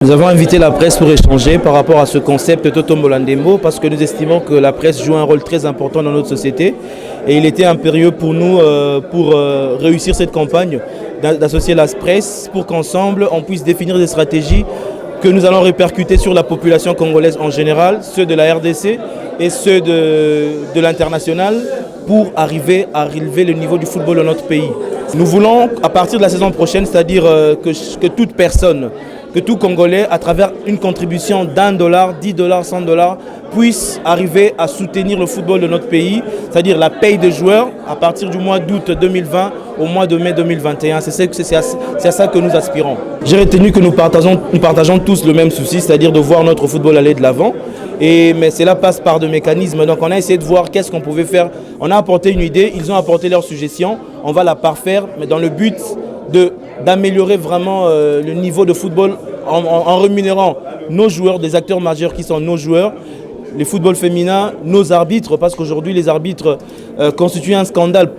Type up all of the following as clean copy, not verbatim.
Nous avons invité la presse pour échanger par rapport à ce concept Toto Mbola Ndembo parce que nous estimons que la presse joue un rôle très important dans notre société et il était impérieux pour nous pour réussir cette campagne d'associer la presse pour qu'ensemble on puisse définir des stratégies que nous allons répercuter sur la population congolaise en général, ceux de la RDC et ceux de l'international pour arriver à relever le niveau du football dans notre pays. Nous voulons, à partir de la saison prochaine, c'est-à-dire que toute personne, que tout Congolais, à travers une contribution d'$1, $10, $100, puisse arriver à soutenir le football de notre pays, c'est-à-dire la paye des joueurs à partir du mois d'août 2020 au mois de mai 2021. C'est à ça que nous aspirons. J'ai retenu que nous partageons tous le même souci, c'est-à-dire de voir notre football aller de l'avant. Mais cela passe par des mécanismes. Donc on a essayé de voir qu'est-ce qu'on pouvait faire. On a apporté une idée, ils ont apporté leurs suggestions. On va la parfaire, mais dans le but d'améliorer vraiment le niveau de football en rémunérant nos joueurs, des acteurs majeurs qui sont nos joueurs, les footballs féminins, nos arbitres, parce qu'aujourd'hui les arbitres constituent un scandale,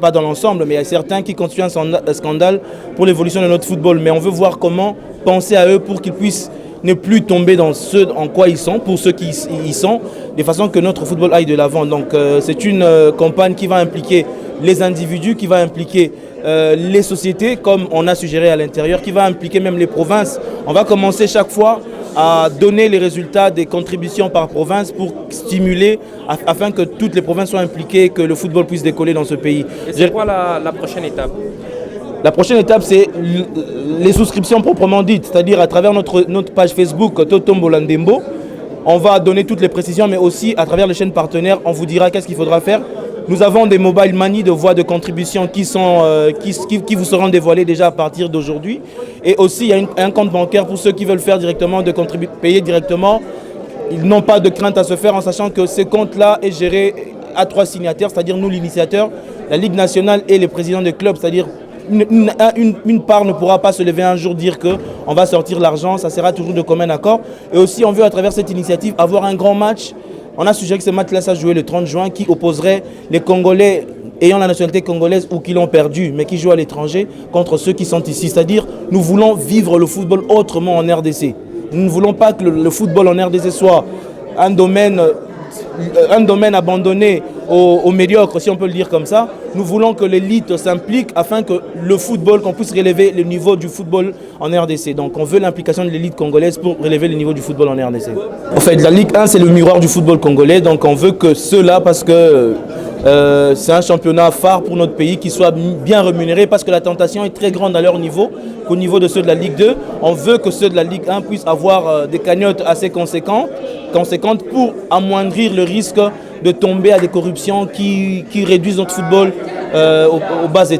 pas dans l'ensemble, mais il y a certains qui constituent un scandale pour l'évolution de notre football. Mais on veut voir comment penser à eux pour qu'ils puissent ne plus tomber dans ce en quoi ils sont, pour ceux qui y sont, de façon que notre football aille de l'avant. Donc c'est une campagne qui va impliquer les individus, qui va impliquer les sociétés, comme on a suggéré à l'intérieur, qui va impliquer même les provinces. On va commencer chaque fois à donner les résultats des contributions par province pour stimuler, afin que toutes les provinces soient impliquées et que le football puisse décoller dans ce pays. Et c'est quoi la prochaine étape ? La prochaine étape, c'est les souscriptions proprement dites, c'est-à-dire à travers notre page Facebook Toto Mbola Ndembo. On va donner toutes les précisions, mais aussi à travers les chaînes partenaires, on vous dira qu'est-ce qu'il faudra faire. Nous avons des mobile money de voies de contribution qui vous seront dévoilées déjà à partir d'aujourd'hui. Et aussi, il y a un compte bancaire pour ceux qui veulent faire directement, payer directement. Ils n'ont pas de crainte à se faire en sachant que ce compte-là est géré à 3 signataires, c'est-à-dire nous, l'initiateur, la Ligue nationale et les présidents des clubs, c'est-à-dire une part ne pourra pas se lever un jour dire qu'on va sortir l'argent, ça sera toujours de commun accord. Et aussi, on veut à travers cette initiative avoir un grand match. On a suggéré que ce match-là s'est joué le 30 juin qui opposerait les Congolais ayant la nationalité congolaise ou qui l'ont perdu, mais qui jouent à l'étranger contre ceux qui sont ici. C'est-à-dire, nous voulons vivre le football autrement en RDC. Nous ne voulons pas que le football en RDC soit un domaine abandonné aux médiocres, si on peut le dire comme ça. Nous voulons que l'élite s'implique afin que le football, qu'on puisse relever le niveau du football en RDC. Donc on veut l'implication de l'élite congolaise pour relever le niveau du football en RDC. En fait, la Ligue 1, c'est le miroir du football congolais. Donc on veut que ceux-là, parce que c'est un championnat phare pour notre pays, qui soit bien rémunéré, parce que la tentation est très grande à leur niveau qu'au niveau de ceux de la Ligue 2. On veut que ceux de la Ligue 1 puissent avoir des cagnottes assez conséquentes pour amoindrir le risque de tomber à des corruptions qui réduisent notre football au bas état.